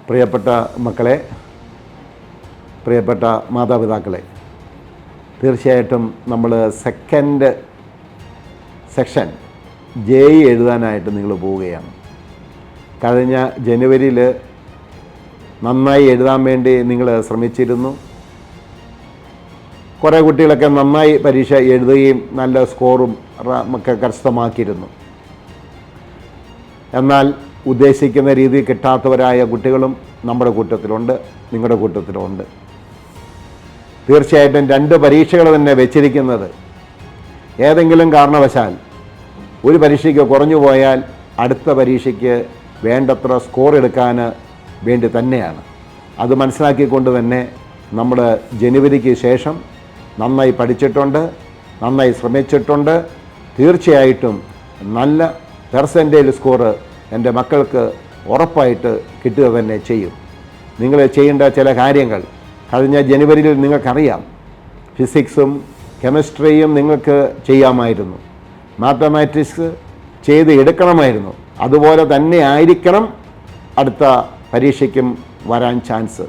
പ്രിയപ്പെട്ട മക്കളെ, പ്രിയപ്പെട്ട മാതാപിതാക്കളെ, തീർച്ചയായിട്ടും നമ്മൾ സെക്കൻഡ് സെക്ഷൻ JEE എഴുതാനായിട്ട് നിങ്ങൾ പോവുകയാണ്. കഴിഞ്ഞ ജനുവരിയിൽ നന്നായി എഴുതാൻ വേണ്ടി നിങ്ങൾ ശ്രമിച്ചിരുന്നു. കുറേ കുട്ടികളൊക്കെ നന്നായി പരീക്ഷ എഴുതുകയും നല്ല സ്കോറും ഒക്കെ കരസ്ഥമാക്കിയിരുന്നു. എന്നാൽ ഉദ്ദേശിക്കുന്ന രീതി കിട്ടാത്തവരായ കുട്ടികളും നമ്മുടെ കൂട്ടത്തിലുണ്ട്, നിങ്ങളുടെ കൂട്ടത്തിലുണ്ട്. തീർച്ചയായിട്ടും 2 പരീക്ഷകൾ തന്നെ വെച്ചിരിക്കുന്നത് ഏതെങ്കിലും കാരണവശാൽ ഒരു പരീക്ഷയ്ക്ക് കുറഞ്ഞു പോയാൽ അടുത്ത പരീക്ഷയ്ക്ക് വേണ്ടത്ര സ്കോർ എടുക്കാൻ വേണ്ടി തന്നെയാണ്. അത് മനസ്സിലാക്കിക്കൊണ്ട് തന്നെ നമ്മൾ ജനുവരിക്ക് ശേഷം നന്നായി പഠിച്ചിട്ടുണ്ട്, നന്നായി ശ്രമിച്ചിട്ടുണ്ട്. തീർച്ചയായിട്ടും നല്ല പെർസെൻറ്റേജ് സ്കോർ എൻ്റെ മക്കൾക്ക് ഉറപ്പായിട്ട് കിട്ടുക തന്നെ ചെയ്യും. നിങ്ങൾ ചെയ്യേണ്ട ചില കാര്യങ്ങൾ കഴിഞ്ഞ ജനുവരിയിൽ നിങ്ങൾക്കറിയാം. ഫിസിക്സും കെമിസ്ട്രിയും നിങ്ങൾക്ക് ചെയ്യാമായിരുന്നു, മാത്തമാറ്റിക്സ് ചെയ്ത് എടുക്കണമായിരുന്നു. അതുപോലെ തന്നെ ആയിരിക്കണം അടുത്ത പരീക്ഷയ്ക്കും വരാൻ ചാൻസ്.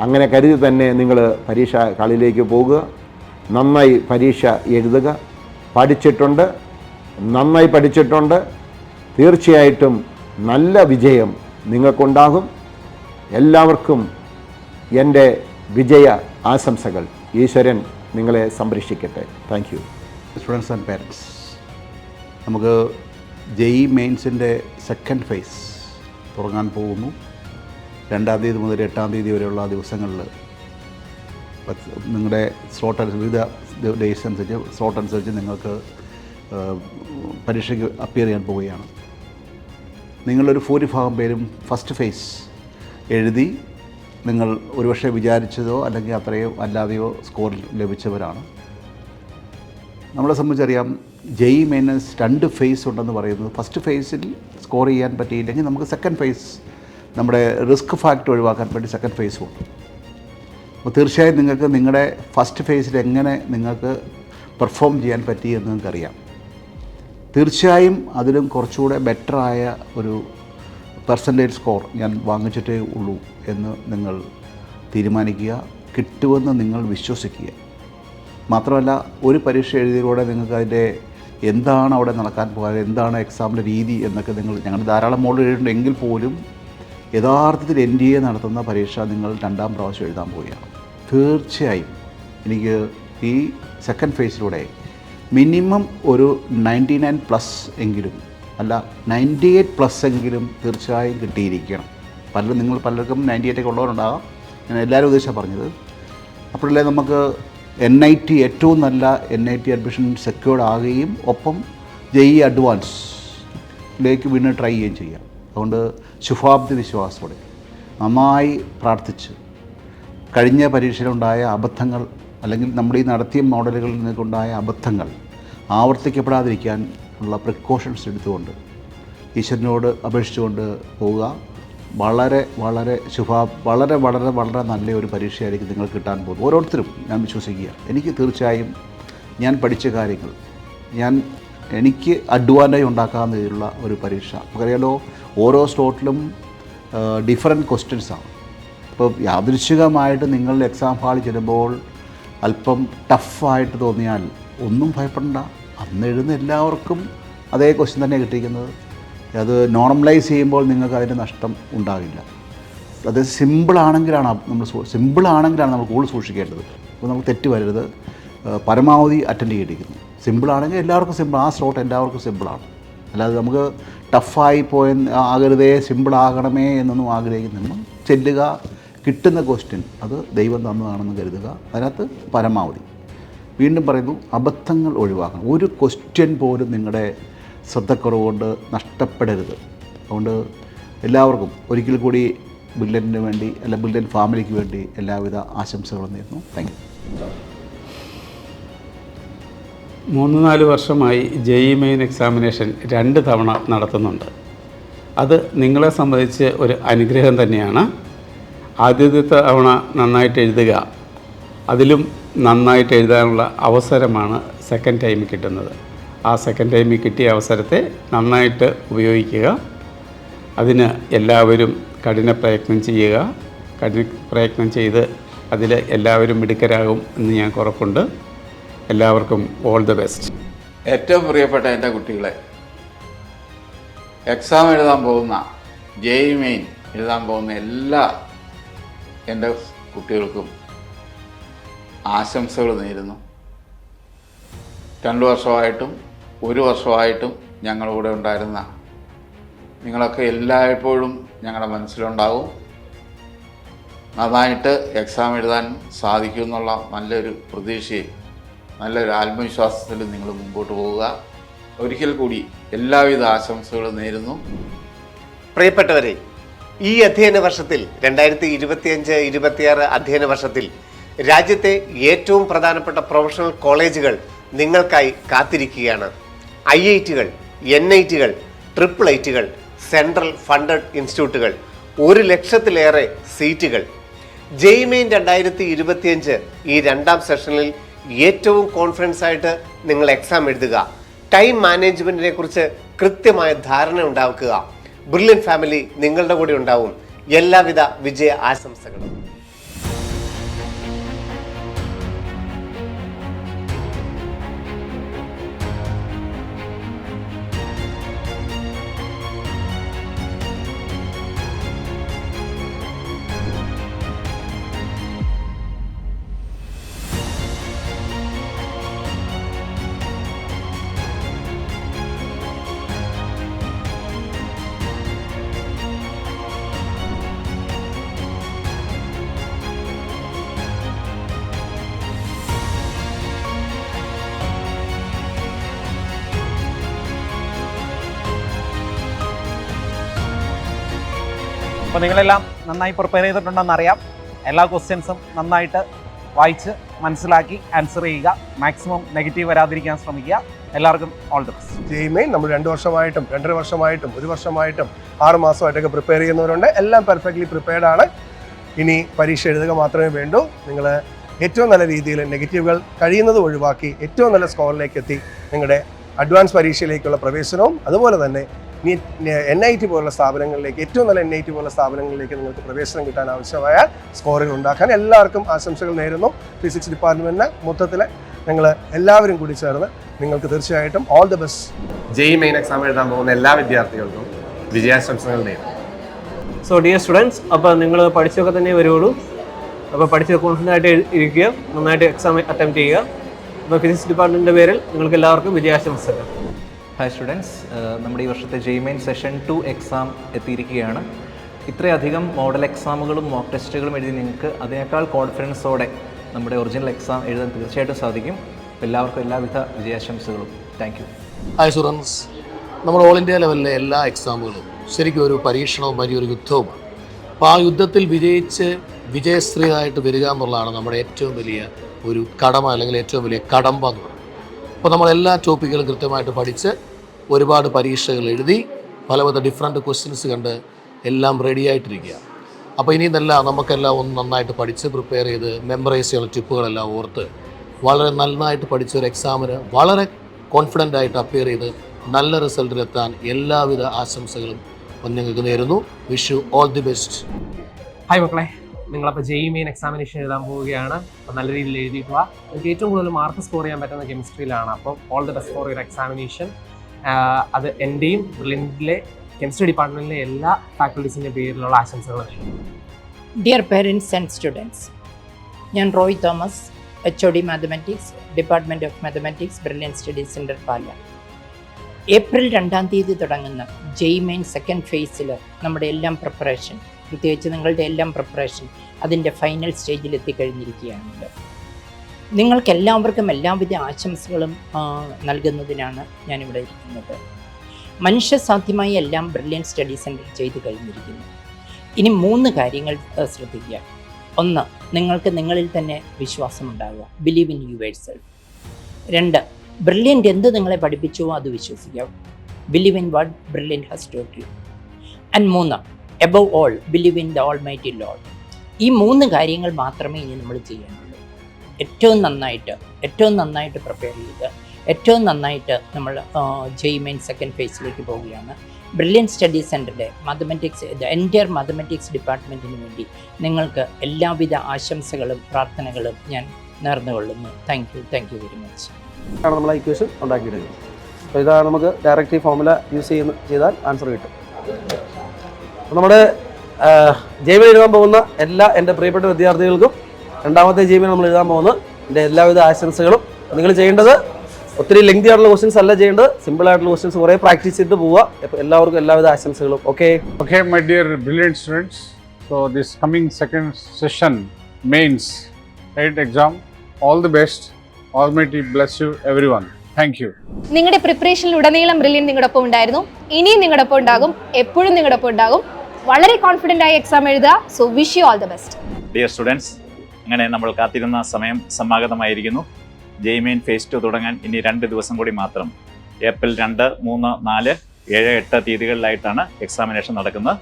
അങ്ങനെ കരുതി തന്നെ നിങ്ങൾ പരീക്ഷ ഹാളിലേക്ക് പോകുക, നന്നായി പരീക്ഷ എഴുതുക. പഠിച്ചിട്ടുണ്ട്, നന്നായി പഠിച്ചിട്ടുണ്ട്. തീർച്ചയായിട്ടും നല്ല വിജയം നിങ്ങൾക്കുണ്ടാകും. എല്ലാവർക്കും എൻ്റെ വിജയ ആശംസകൾ. ഈശ്വരൻ നിങ്ങളെ സംരക്ഷിക്കട്ടെ. Thank you. Students and parents, നമുക്ക് JEE മെയിൻസിൻ്റെ സെക്കൻഡ് ഫേസ് തുടങ്ങാൻ പോകുന്നു. 2-ാം തീയതി മുതൽ 8-ാം തീയതി വരെയുള്ള ദിവസങ്ങളിൽ നിങ്ങളുടെ സ്ലോട്ട് വിവിധ ഡേയ്സ് അനുസരിച്ച് സ്ലോട്ട് അനുസരിച്ച് നിങ്ങൾക്ക് പരീക്ഷയ്ക്ക് അപ്പിയർ ചെയ്യാൻ പോവുകയാണ്. നിങ്ങളൊരു ഭൂരിഭാഗം പേരും ഫസ്റ്റ് ഫേസ് എഴുതി നിങ്ങൾ ഒരുപക്ഷെ വിചാരിച്ചതോ അല്ലെങ്കിൽ അത്രയോ അല്ലാതെയോ സ്കോർ ലഭിച്ചവരാണ്. നമ്മളെ സംബന്ധിച്ചറിയാം, JEE മെയിൻസ് 2 ഫേസ് ഉണ്ടെന്ന് പറയുന്നത്. ഫസ്റ്റ് ഫേസിൽ സ്കോർ ചെയ്യാൻ പറ്റിയില്ലെങ്കിൽ നമുക്ക് സെക്കൻഡ് ഫേസ്, നമ്മുടെ റിസ്ക് ഫാക്ടർ ഒഴിവാക്കാൻ വേണ്ടി സെക്കൻഡ് ഫേസും ഉണ്ട്. അപ്പോൾ തീർച്ചയായും നിങ്ങൾക്ക് നിങ്ങളുടെ ഫസ്റ്റ് ഫേസിൽ എങ്ങനെ നിങ്ങൾക്ക് പെർഫോം ചെയ്യാൻ പറ്റി എന്ന് നിങ്ങൾക്കറിയാം. തീർച്ചയായും അതിലും കുറച്ചുകൂടെ ബെറ്ററായ ഒരു പെർസെൻറ്റേജ് സ്കോർ ഞാൻ വാങ്ങിച്ചിട്ടേ ഉള്ളൂ എന്ന് നിങ്ങൾ തീരുമാനിക്കുക. കിട്ടുമെന്ന് നിങ്ങൾ വിശ്വസിക്കുക. മാത്രമല്ല, ഒരു പരീക്ഷ എഴുതിയതിലൂടെ നിങ്ങൾക്ക് അതിൻ്റെ എന്താണ് അവിടെ നടക്കാൻ പോകുന്നത്, എന്താണ് എക്സാമിൻ്റെ രീതി എന്നൊക്കെ ഞങ്ങൾ ധാരാളം മോഡൽ എഴുതുന്നുണ്ടെങ്കിൽ പോലും യഥാർത്ഥത്തിൽ NDA നടത്തുന്ന പരീക്ഷ നിങ്ങൾ 2-ാം പ്രാവശ്യം എഴുതാൻ പോവുകയാണ്. തീർച്ചയായും എനിക്ക് ഈ സെക്കൻഡ് ഫേസിലൂടെ മിനിമം ഒരു 99+ എങ്കിലും, അല്ല 98+ എങ്കിലും തീർച്ചയായും കിട്ടിയിരിക്കണം. പലർക്കും 98 ഒക്കെ ഉള്ളവരുണ്ടാകാം. ഞാൻ എല്ലാവരും ഉദ്ദേശിച്ചാണ് പറഞ്ഞത്. അപ്പോഴല്ലേ നമുക്ക് NIT ഏറ്റവും നല്ല NIT അഡ്മിഷൻ സെക്യൂർഡ് ആകുകയും ഒപ്പം JEE അഡ്വാൻസിലേക്ക് വീണ്ടും ട്രൈ ചെയ്യുകയും ചെയ്യാം. അതുകൊണ്ട് ശുഭാപ്തി വിശ്വാസത്തോടെ നന്നായി പ്രാർത്ഥിച്ച് കഴിഞ്ഞ പരീക്ഷയിലുണ്ടായ അബദ്ധങ്ങൾ അല്ലെങ്കിൽ നമ്മൾ ഈ നടത്തിയ മോഡലുകളിൽ നിന്നുണ്ടായ അബദ്ധങ്ങൾ ആവർത്തിക്കപ്പെടാതിരിക്കാൻ ഉള്ള പ്രിക്കോഷൻസ് എടുത്തുകൊണ്ട് ഈശ്വരനോട് അപേക്ഷിച്ചുകൊണ്ട് പോവുക. വളരെ വളരെ വളരെ വളരെ വളരെ നല്ലൊരു പരീക്ഷയായിരിക്കും നിങ്ങൾക്ക് കിട്ടാൻ പോകുന്നത്. ഓരോരുത്തരും ഞാൻ വിശ്വസിക്കുക. എനിക്ക് തീർച്ചയായും ഞാൻ പഠിച്ച കാര്യങ്ങൾ എനിക്ക് അഡ്വാൻറ്റേജ് ഉണ്ടാക്കാവുന്ന രീതിയിലുള്ള ഒരു പരീക്ഷ. നമുക്കറിയാലോ, ഓരോ സ്ലോട്ടിലും ഡിഫറൻറ്റ് ക്വസ്റ്റ്യൻസാണ്. ഇപ്പോൾ യാദൃശ്ചികമായിട്ട് നിങ്ങൾ എക്സാം ഹാളിൽ ചെല്ലുമ്പോൾ അല്പം ടഫായിട്ട് തോന്നിയാൽ ഒന്നും ഭയപ്പെടണ്ട. അന്ന് എഴുതുന്ന എല്ലാവർക്കും അതേ ക്വസ്റ്റ്യൻ തന്നെ കിട്ടിയിരിക്കുന്നത്. അത് നോർമലൈസ് ചെയ്യുമ്പോൾ നിങ്ങൾക്ക് അതിൻ്റെ നഷ്ടം ഉണ്ടാകില്ല. അത് സിമ്പിളാണെങ്കിലാണ് നമ്മൾ കൂടുതൽ സൂക്ഷിക്കേണ്ടത്. അപ്പോൾ നമുക്ക് തെറ്റ് വരരുത്. പരമാവധി അറ്റൻഡ് ചെയ്തിരിക്കുന്നു. സിമ്പിളാണെങ്കിൽ എല്ലാവർക്കും സിമ്പിൾ, ആ സ്ലോട്ട് എല്ലാവർക്കും സിമ്പിളാണ്. അല്ലാതെ നമുക്ക് ടഫായി ആകരുതേ, സിമ്പിളാകണമേ എന്നൊന്നും ആഗ്രഹിക്കുന്നില്ല. ചെല്ലുക, കിട്ടുന്ന ക്വസ്റ്റ്യൻ അത് ദൈവം തന്നതാണെന്ന് കരുതുക. അതിനകത്ത് പരമാവധി, വീണ്ടും പറയുന്നു, അബദ്ധങ്ങൾ ഒഴിവാക്കണം. ഒരു ക്വസ്റ്റ്യൻ പോലും നിങ്ങളുടെ ശ്രദ്ധക്കുറവുകൊണ്ട് നഷ്ടപ്പെടരുത്. അതുകൊണ്ട് എല്ലാവർക്കും ഒരിക്കൽ കൂടി ബില്യന് വേണ്ടി, അല്ല ബില്യൻ ഫാമിലിക്ക് വേണ്ടി എല്ലാവിധ ആശംസകളും നേരുന്നു. Thank you. 3-4 വർഷമായി JEE മെയിൻ എക്സാമിനേഷൻ 2 തവണ നടത്തുന്നുണ്ട്. അത് നിങ്ങളെ സംബന്ധിച്ച് ഒരു അനുഗ്രഹം തന്നെയാണ്. ആദ്യത്തെ തവണ നന്നായിട്ട് എഴുതുക, അതിലും നന്നായിട്ട് എഴുതാനുള്ള അവസരമാണ് സെക്കൻഡ് ടൈമിൽ കിട്ടുന്നത്. ആ സെക്കൻഡ് ടൈമിൽ കിട്ടിയ അവസരത്തെ നന്നായിട്ട് ഉപയോഗിക്കുക. അതിന് എല്ലാവരും കഠിന പ്രയത്നം ചെയ്യുക. കഠിന പ്രയത്നം ചെയ്ത് അതിൽ എല്ലാവരും മിടുക്കരാകും എന്ന് ഞങ്ങൾക്ക് ഉറപ്പുണ്ട്. എല്ലാവർക്കും ഓൾ ദ ബെസ്റ്റ്. ഏറ്റവും പ്രിയപ്പെട്ട എൻ്റെ കുട്ടികളെ, എക്സാം എഴുതാൻ പോകുന്ന JEE മെയിൻ എഴുതാൻ പോകുന്ന എല്ലാ എൻ്റെ കുട്ടികൾക്കും ആശംസകൾ നേരുന്നു. 2 വർഷമായിട്ടും 1 വർഷമായിട്ടും ഞങ്ങളുടെ കൂടെ ഉണ്ടായിരുന്ന നിങ്ങളൊക്കെ എല്ലായ്പ്പോഴും ഞങ്ങളുടെ മനസ്സിലുണ്ടാവും. നന്നായിട്ട് എക്സാം എഴുതാൻ സാധിക്കുമെന്നുള്ള നല്ലൊരു പ്രതീക്ഷയും നല്ലൊരു ആത്മവിശ്വാസത്തിൽ നിങ്ങൾ മുമ്പോട്ട് പോവുക. ഒരിക്കൽ കൂടി എല്ലാവിധ ആശംസകളും നേരുന്നു. പ്രിയപ്പെട്ടവരെ, ഈ അധ്യയന വർഷത്തിൽ 2025-26 അധ്യയന വർഷത്തിൽ രാജ്യത്തെ ഏറ്റവും പ്രധാനപ്പെട്ട പ്രൊഫഷണൽ കോളേജുകൾ നിങ്ങൾക്കായി കാത്തിരിക്കുകയാണ്. IITകൾ, NITകൾ, IIITകൾ, സെൻട്രൽ ഫണ്ടഡ് ഇൻസ്റ്റിറ്റ്യൂട്ടുകൾ, 1 ലക്ഷത്തിലേറെ സീറ്റുകൾ. JEE മെയിൻ 2025 ഈ 2ാം സെഷനിൽ ഏറ്റവും കോൺഫിഡൻസ് ആയിട്ട് നിങ്ങൾ എക്സാം എഴുതുക. ടൈം മാനേജ്മെൻറ്റിനെ കുറിച്ച് കൃത്യമായ ധാരണ ഉണ്ടാക്കുക. ബ്രില്യൻറ്റ് ഫാമിലി നിങ്ങളുടെ കൂടെ ഉണ്ടാവും. എല്ലാവിധ വിജയ ആശംസകളും. അപ്പോൾ നിങ്ങളെല്ലാം നന്നായി പ്രിപ്പയർ ചെയ്തിട്ടുണ്ടെന്നറിയാം. എല്ലാ ക്വസ്റ്റ്യൻസും നന്നായിട്ട് വായിച്ച് മനസ്സിലാക്കി ആൻസർ ചെയ്യുക. മാക്സിമം നെഗറ്റീവ് വരാതിരിക്കാൻ ശ്രമിക്കുക. എല്ലാവർക്കും all the best. JEE main നമ്മൾ 2 വർഷമായിട്ടും 2.5 വർഷമായിട്ടും 1 വർഷമായിട്ടും 6 മാസമായിട്ടൊക്കെ പ്രിപ്പയർ ചെയ്യുന്നവരുണ്ട്. എല്ലാം പെർഫെക്റ്റ്ലി പ്രിപ്പയർഡ് ആണ്. ഇനി പരീക്ഷ എഴുതുക മാത്രമേ വേണ്ടൂ. നിങ്ങൾ ഏറ്റവും നല്ല രീതിയിൽ നെഗറ്റീവുകൾ കഴിയുന്നത് ഒഴിവാക്കി ഏറ്റവും നല്ല സ്കോറിലേക്ക് എത്തി നിങ്ങളുടെ അഡ്വാൻസ് പരീക്ഷയിലേക്കുള്ള പ്രവേശനവും അതുപോലെ തന്നെ NIT പോലുള്ള സ്ഥാപനങ്ങളിലേക്ക്, ഏറ്റവും നല്ല NIT പോലുള്ള സ്ഥാപനങ്ങളിലേക്ക് നിങ്ങൾക്ക് പ്രവേശനം കിട്ടാൻ ആവശ്യമായ സ്കോറുകൾ ഉണ്ടാക്കാൻ എല്ലാവർക്കും ആശംസകൾ നേരുന്നു. ഫിസിക്സ് ഡിപ്പാർട്ട്മെൻറ്റിന് മൊത്തത്തിൽ ഞങ്ങൾ എല്ലാവരും കൂടി ചേർന്ന് നിങ്ങൾക്ക് തീർച്ചയായിട്ടും all the best. JEE main exam എഴുതാൻ പോകുന്ന എല്ലാ വിദ്യാർത്ഥികൾക്കും വിജയാശംസകൾ നേരുന്നു. സോ ഡിയർ സ്റ്റുഡൻസ്, അപ്പോൾ നിങ്ങൾ പഠിച്ചൊക്കെ തന്നെ വരുള്ളൂ. അപ്പോൾ പഠിച്ച് കോൺഫിഡൻ്റ് ആയിട്ട് ഇരിക്കുക, നന്നായിട്ട് എക്സാം അറ്റംപ്റ്റ് ചെയ്യുക. അപ്പോൾ ഫിസിക്സ് ഡിപ്പാർട്ട്മെൻറ്റിൻ്റെ പേരിൽ നിങ്ങൾക്ക് എല്ലാവർക്കും വിജയാശംസകൾ. ഹായ് സ്റ്റുഡൻസ്, നമ്മുടെ ഈ വർഷത്തെ JEE മെയിൻ സെഷൻ 2 എക്സാം എത്തിയിരിക്കുകയാണ്. ഇത്രയധികം മോഡൽ എക്സാമുകളും മോക്ക് ടെസ്റ്റുകളും എഴുതി നിങ്ങൾക്ക് അതിനേക്കാൾ കോൺഫിഡൻസോടെ നമ്മുടെ ഒറിജിനൽ എക്സാം എഴുതാൻ തീർച്ചയായിട്ടും സാധിക്കും. എല്ലാവർക്കും എല്ലാവിധ വിജയാശംസകളും. Thank you. ഹായ് സ്റ്റുഡൻസ്, നമ്മൾ ഓൾ ഇന്ത്യ ലെവലിലെ എല്ലാ എക്സാമുകളും ശരിക്കും ഒരു പരീക്ഷണവും വലിയൊരു യുദ്ധവുമാണ്. അപ്പോൾ ആ യുദ്ധത്തിൽ വിജയിച്ച് വിജയശ്രീയായിട്ട് വരിക എന്നുള്ളതാണ് നമ്മുടെ ഏറ്റവും വലിയ ഒരു കടമ, അല്ലെങ്കിൽ ഏറ്റവും വലിയ കടമ്പ എന്ന് പറയുന്നത്. അപ്പോൾ നമ്മളെല്ലാ ടോപ്പിക്കുകളും കൃത്യമായിട്ട് പഠിച്ച് ഒരുപാട് പരീക്ഷകൾ എഴുതി പലവിധ ഡിഫറെൻറ്റ് ക്വസ്റ്റ്യൻസ് കണ്ട് എല്ലാം റെഡി ആയിട്ടിരിക്കുക. അപ്പോൾ ഇനി ഇതെല്ലാം നമുക്കെല്ലാം ഒന്ന് നന്നായിട്ട് പഠിച്ച് പ്രിപ്പയർ ചെയ്ത് മെമ്മറൈസ് ചെയ്യാനുള്ള ടിപ്പുകളെല്ലാം ഓർത്ത് വളരെ നന്നായിട്ട് പഠിച്ച ഒരു എക്സാമിന് വളരെ കോൺഫിഡൻ്റ് ആയിട്ട് അപ്പിയർ ചെയ്ത് നല്ല റിസൾട്ടിലെത്താൻ എല്ലാവിധ ആശംസകളും ഞങ്ങൾക്ക് നേരുന്നു. Wish you all the best. Hi മക്കളെ, നിങ്ങളപ്പോൾ JEE മെയിൻ എക്സാമിനേഷൻ എഴുതാൻ പോവുകയാണ്. അപ്പോൾ നല്ല രീതിയിൽ എഴുതിയിട്ടുക. നിങ്ങൾക്ക് ഏറ്റവും കൂടുതൽ മാർക്ക് സ്കോർ ചെയ്യാൻ പറ്റുന്ന കെമിസ്ട്രിയിലാണ്. അപ്പോൾ all the best for your examination. അത് എൻ്റെയും ബ്രില്യൻറ്റിലെ കെമിസ്ട്രി ഡിപ്പാർട്ട്മെൻറ്റിലെ എല്ലാ ഫാക്കൽറ്റീസിൻ്റെ പേരിലുള്ള ആശംസകൾ നൽകുന്നു. ഡിയർ പേരൻസ് ആൻഡ് സ്റ്റുഡൻസ്, ഞാൻ Roy Thomas, HOD mathematics, department of mathematics, brilliant studies centre, Pala. April 2-ാം തീയതി തുടങ്ങുന്ന JEE മെയിൻ സെക്കൻഡ് ഫേസിൽ നമ്മുടെ എല്ലാം പ്രിപ്പറേഷൻ, പ്രത്യേകിച്ച് നിങ്ങളുടെ എല്ലാം പ്രിപ്പറേഷൻ അതിൻ്റെ ഫൈനൽ സ്റ്റേജിൽ എത്തിക്കഴിഞ്ഞിരിക്കുകയാണല്ലോ. നിങ്ങൾക്കെല്ലാവർക്കും എല്ലാവിധ ആശംസകളും നൽകുന്നതിനാണ് ഞാനിവിടെ ഇരിക്കുന്നത്. മനുഷ്യസാധ്യമായ എല്ലാം ബ്രില്യൻ സ്റ്റഡി സെൻറ്റർ ചെയ്തു കഴിഞ്ഞിരിക്കുന്നു. ഇനി 3 കാര്യങ്ങൾ ശ്രദ്ധിക്കുക. 1, നിങ്ങൾക്ക് നിങ്ങളിൽ തന്നെ വിശ്വാസമുണ്ടാകുക, believe in your self. 2, Brilliant എന്ത് നിങ്ങളെ പഠിപ്പിച്ചുവോ അത് വിശ്വസിക്കുക, believe in what Brilliant has taught you. And 3, above all, believe in the almighty lord. ഈ 3 കാര്യങ്ങൾ മാത്രമേ ഇനി നമ്മൾ ചെയ്യാനുള്ളൂ. ഏറ്റവും നന്നായിട്ട് പ്രിപ്പയർ ചെയ്യുക. ഏറ്റവും നന്നായിട്ട് നമ്മൾ JEE മെയിൻ സെക്കൻഡ് ഫേസിലേക്ക് പോവുകയാണ്. ബ്രില്യൻ സ്റ്റഡി സെൻറ്ററിൻ്റെ എൻ്റയർ മാത്തമാറ്റിക്സ് ഡിപ്പാർട്ട്മെൻറ്റിന് വേണ്ടി നിങ്ങൾക്ക് എല്ലാവിധ ആശംസകളും പ്രാർത്ഥനകളും ഞാൻ നേർന്നുകൊള്ളുന്നു. Thank you very much. ആണ് നമ്മൾ ഇക്വേഷൻ ഉണ്ടാക്കിയിടുന്നത്. അപ്പോൾ ഇതാണ് നമുക്ക് ഡയറക്റ്റ് ഈ ഫോർമുല യൂസ് ചെയ്താൽ ആൻസർ കിട്ടും. അപ്പോൾ നമ്മുടെ ജൈവൻ എഴുതാൻ പോകുന്ന എല്ലാ എൻ്റെ പ്രിയപ്പെട്ട വിദ്യാർത്ഥികൾക്കും രണ്ടാമത്തെ ജൈവൻ നമ്മൾ എഴുതാൻ പോകുന്ന എൻ്റെ എല്ലാവിധ ആശംസകളും. നിങ്ങൾ ചെയ്യേണ്ടത് ഒത്തിരി ലെങ്തി ആയിട്ടുള്ള ക്വസ്റ്റ്യൻസ് അല്ല ചെയ്യേണ്ടത്, സിമ്പിൾ ആയിട്ടുള്ള ക്വസ്റ്റ്യൻസ് കുറേ പ്രാക്ടീസ് ചെയ്തിട്ട് പോവുക. എല്ലാവർക്കും എല്ലാവിധ ആശംസകളും. Okay, my dear brilliant students. So this coming second session mains 8 exam, all the best. Almighty bless you everyone. Thank you. നിങ്ങളുടെ പ്രിപ്പറേഷനിലുടനീളം ബ്രില്യൻ നിങ്ങളുടെ ഒപ്പം ഉണ്ടായിരുന്നു, ഇനിയും നിങ്ങളുടെ ഒപ്പം ഉണ്ടാകും, എപ്പോഴും നിങ്ങളുടെ ഒപ്പം ഉണ്ടാകും. വളരെ കോൺഫിഡൻ്റ് ആയി എക്സാം എഴുതുക. So wish you all the best. Dear students, അങ്ങനെ നമ്മൾ കാത്തിരുന്ന സമയം സമാഗതമായിരിക്കുന്നു. ജെയ്മെയിൻ ഫേസ് 2 തുടങ്ങാൻ ഇനി 2 ദിവസം കൂടി മാത്രം. ഏപ്രിൽ 2, 3, 4, 7, 8 തീയതികളിലായിട്ടാണ് എക്സാമിനേഷൻ നടക്കുന്നത്.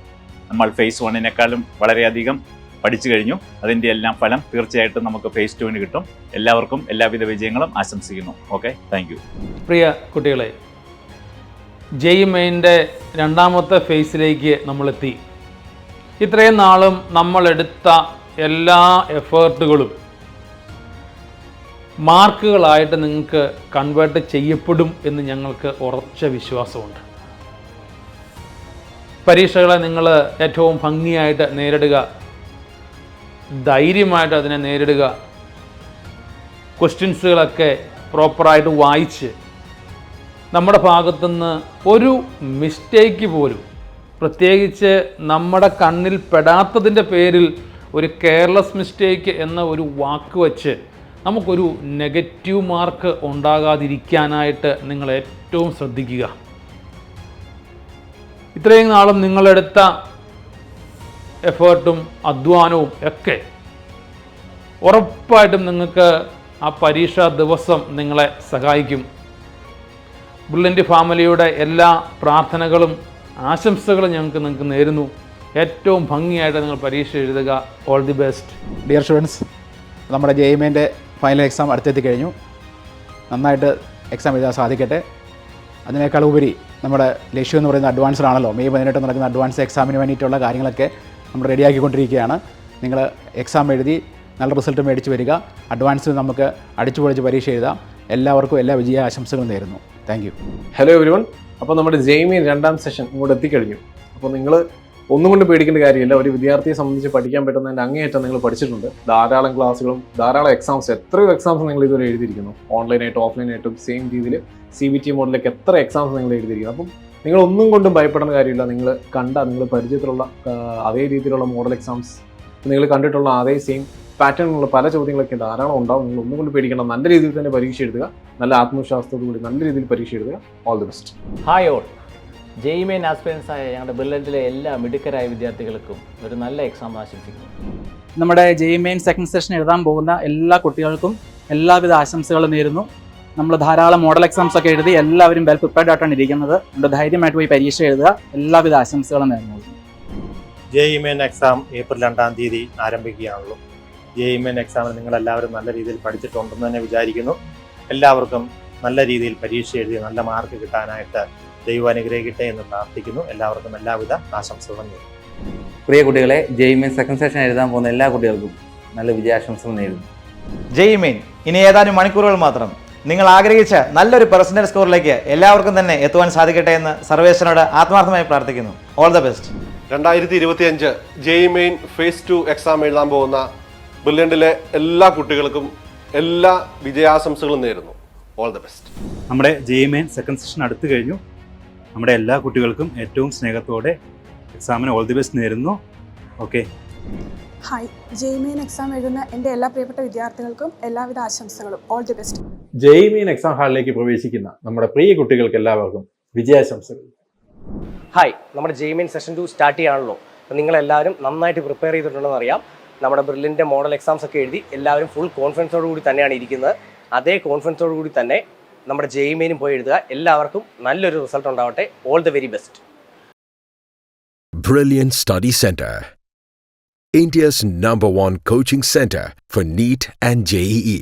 നമ്മൾ ഫേസ് 1-നേക്കാളും വളരെയധികം പഠിച്ചു കഴിഞ്ഞു. അതിൻ്റെ എല്ലാം ഫലം തീർച്ചയായിട്ടും നമുക്ക് ഫേസ് 2-ന് കിട്ടും. എല്ലാവർക്കും എല്ലാവിധ വിജയങ്ങളും ആശംസിക്കുന്നു. Okay, thank you. പ്രിയ കുട്ടികളെ, ജെയ്മെയിൻ്റെ രണ്ടാമത്തെ ഫേസിലേക്ക് നമ്മളെത്തി. ഇത്രയും നാളും നമ്മളെടുത്ത എല്ലാ എഫേർട്ടുകളും മാർക്കുകളായിട്ട് നിങ്ങൾക്ക് കൺവേർട്ട് ചെയ്യപ്പെടും എന്ന് ഞങ്ങൾക്ക് ഉറച്ച വിശ്വാസമുണ്ട്. പരീക്ഷകളെ നിങ്ങൾ ഏറ്റവും ഭംഗിയായിട്ട് നേരിടുക, ധൈര്യമായിട്ട് അതിനെ നേരിടുക, ക്വസ്റ്റ്യൻസുകളൊക്കെ പ്രോപ്പറായിട്ട് വായിച്ച് നമ്മുടെ ഭാഗത്തുനിന്ന് ഒരു മിസ്റ്റേക്ക് പോലും, പ്രത്യേകിച്ച് നമ്മുടെ കണ്ണിൽ പെടാത്തതിൻ്റെ പേരിൽ ഒരു കെയർലെസ് മിസ്റ്റേക്ക് എന്ന ഒരു വാക്ക് വച്ച് നമുക്കൊരു നെഗറ്റീവ് മാർക്ക് ഉണ്ടാകാതിരിക്കാനായിട്ട് നിങ്ങൾ ഏറ്റവും ശ്രദ്ധിക്കുക. ഇത്രയും നാളും നിങ്ങളെടുത്ത എഫേർട്ടും അധ്വാനവും ഒക്കെ ഉറപ്പായിട്ടും നിങ്ങൾക്ക് ആ പരീക്ഷാ ദിവസം നിങ്ങളെ സഹായിക്കും. ബ്രില്യൻ്റ് ഫാമിലിയുടെ എല്ലാ പ്രാർത്ഥനകളും ആശംസകളും നിങ്ങൾക്ക് നേരുന്നു. ഏറ്റവും ഭംഗിയായിട്ട് നിങ്ങൾ പരീക്ഷ എഴുതുക. All the best. Dear students, നമ്മുടെ ജെയ്മെയിൻ്റെ ഫൈനൽ എക്സാം അടുത്തെത്തി കഴിഞ്ഞു. നന്നായിട്ട് എക്സാം എഴുതാൻ സാധിക്കട്ടെ. അതിനേക്കാൾ ഉപരി നമ്മുടെ ലക്ഷ്യം എന്ന് പറയുന്നത് അഡ്വാൻസ്ഡാണല്ലോ. മെയ് 18 നടക്കുന്ന അഡ്വാൻസ് എക്സാമിന് വേണ്ടിയിട്ടുള്ള കാര്യങ്ങളൊക്കെ നമ്മൾ റെഡിയാക്കിക്കൊണ്ടിരിക്കുകയാണ്. നിങ്ങൾ എക്സാം എഴുതി നല്ല റിസൾട്ട് മേടിച്ച് വരിക. അഡ്വാൻസിൽ നമുക്ക് അടിച്ചു പൊളിച്ച് പരീക്ഷ എഴുതാം. എല്ലാവർക്കും എല്ലാ വിജയ ആശംസകളും നേരുന്നു. Thank you. Hello everyone. അപ്പോൾ നമ്മുടെ ജെയ്മെയിൻ 2ാം സെഷൻ ഇങ്ങോട്ട് എത്തിക്കഴിഞ്ഞു. അപ്പോൾ നിങ്ങൾ ഒന്നും കൊണ്ട് പേടിക്കേണ്ട കാര്യമില്ല. ഒരു വിദ്യാർത്ഥിയെ സംബന്ധിച്ച് പഠിക്കാൻ പറ്റുന്നതിൻ്റെ അങ്ങേയറ്റം നിങ്ങൾ പഠിച്ചിട്ടുണ്ട്. ധാരാളം ക്ലാസ്സുകളും ധാരാളം എക്സാംസ്, എത്രയോ എക്സാംസ് നിങ്ങൾ ഇതുവരെ എഴുതിയിരിക്കുന്നു. ഓൺലൈനായിട്ടും ഓഫ്ലൈനായിട്ടും സെയിം രീതിയിൽ CBT മോഡലിലേക്ക് എത്ര എക്സാംസ് നിങ്ങൾ എഴുതിയിരിക്കുന്നു. അപ്പം നിങ്ങൾ ഒന്നും കൊണ്ടും ഭയപ്പെടേണ്ട കാര്യമില്ല. നിങ്ങൾ നിങ്ങൾ പരിചയത്തിലുള്ള അതേ രീതിയിലുള്ള മോഡൽ എക്സാംസ്, നിങ്ങൾ കണ്ടിട്ടുള്ള അതേ സെയിം പാറ്റേണിലുള്ള പല ചോദ്യങ്ങളൊക്കെ ധാരാളം ഉണ്ടാവും. നിങ്ങൾ ഒന്നും കൊണ്ട് പേടിക്കണം. നല്ല രീതിയിൽ തന്നെ പരീക്ഷ എഴുതുക. നല്ല ആത്മവിശ്വാസത്തോടുകൂടി നല്ല രീതിയിൽ പരീക്ഷ എഴുതുക. All the best. Hi all. JEE Main ആസ്പിരൻസായ ഞങ്ങളുടെ ബ്രില്യൻറ്റിലെ എല്ലാ മിടുക്കരായ വിദ്യാർത്ഥികൾക്കും ഒരു നല്ല എക്സാം ആശംസിക്കുന്നു. നമ്മുടെ ജെയ്മെയിൻ സെക്കൻഡ് സെഷൻ എഴുതാൻ പോകുന്ന എല്ലാ കുട്ടികൾക്കും എല്ലാവിധ ആശംസകളും നേരുന്നു. നമ്മൾ ധാരാളം മോഡൽ എക്സാംസ് ഒക്കെ എഴുതി എല്ലാവരും വെൽ പ്രിപ്പയർഡ് ആയിട്ടാണ് ഇരിക്കുന്നത്. നമ്മുടെ ധൈര്യമായിട്ട് പോയി പരീക്ഷ എഴുതുക. എല്ലാവിധ ആശംസകളും നേരുന്നു. ജെയ്മെയിൻ എക്സാം ഏപ്രിൽ 2-ാം തീയതി ആരംഭിക്കുകയാണല്ലോ. ജെയ്മെയിൻ എക്സാമിന് നിങ്ങളെല്ലാവരും നല്ല രീതിയിൽ പഠിച്ചിട്ടുണ്ടെന്ന് തന്നെ വിചാരിക്കുന്നു. എല്ലാവർക്കും നല്ല രീതിയിൽ പരീക്ഷ എഴുതി നല്ല മാർക്ക് കിട്ടാനായിട്ട് ദൈവം അനുഗ്രഹിക്കട്ടെ എന്ന് പ്രാർത്ഥിക്കുന്നു. എല്ലാവർക്കും എല്ലാവിധ ആശംസകളും നേരുന്നു. പ്രിയ കുട്ടികളെ, ജെയ്മെയിൻ സെക്കൻഡ് സെഷൻ എഴുതാൻ പോകുന്ന എല്ലാ കുട്ടികൾക്കും നല്ല വിജയാശംസകൾ നേരുന്നു. ജെയ്മെയിൻ ഇനി ഏതാനും മണിക്കൂറുകൾ മാത്രം. നിങ്ങൾ ആഗ്രഹിച്ച നല്ലൊരു പെർസെൻറ്റേജ് സ്കോറിലേക്ക് എല്ലാവർക്കും തന്നെ എത്തുവാൻ സാധിക്കട്ടെ എന്ന് സർവേശ്വരനോട് ആത്മാർത്ഥമായി പ്രാർത്ഥിക്കുന്നു. All the best. 2025 JEE Main phase 2 exam എഴുതാൻ പോകുന്ന ബ്രില്യൻറ്റിലെ എല്ലാ കുട്ടികൾക്കും എല്ലാ വിജയാശംസകളും നേരുന്നു. All the best. നമ്മുടെ ജെയ്മെയിൻ സെക്കൻഡ് സെഷൻ അടുത്തു കഴിഞ്ഞു. നമ്മുടെ എല്ലാ കുട്ടികൾക്കും ഏറ്റവും സ്നേഹത്തോടെ എക്സാമിന് ഓൾ ദി ബെസ്റ്റ് നേരുന്നു. ഓക്കെ. ഹായ്. ജെയ്മെയിൻ എക്സാം എഴുതുന്ന എൻ്റെ എല്ലാ പ്രിയപ്പെട്ട വിദ്യാർത്ഥികൾക്കും എല്ലാവിധ ആശംസകളും. All the best. JEE Main exam ഹാളിലേക്ക് പ്രവേശിക്കുന്ന നമ്മുടെ പ്രിയ കുട്ടികൾക്ക് എല്ലാവർക്കും വിജയാശംസകൾ. ഹായ്. നമ്മുടെ ജെയ്മെയിൻ സെഷൻ 2 സ്റ്റാർട്ട് ചെയ്യാണല്ലോ. അപ്പോൾ നിങ്ങളെല്ലാവരും നന്നായിട്ട് പ്രിപ്പയർ ചെയ്തിട്ടുണ്ടെന്ന് അറിയാം. നമ്മുടെ ബ്രില്യൻ്റെ മോഡൽ എക്സാംസ് ഒക്കെ എഴുതി എല്ലാവരും ഫുൾ കോൺഫിഡൻസോടു കൂടി തന്നെയാണ് ഇരിക്കുന്നത്. അതേ കോൺഫിഡൻസോടു കൂടി തന്നെ നമ്മുടെ ജെയ്മെയിനും പോയി എഴുതുക. എല്ലാവർക്കും നല്ലൊരു റിസൾട്ട് ഉണ്ടാവട്ടെ. All the very best. Brilliant Study Center, India's #1 coaching center for NEET and JEE.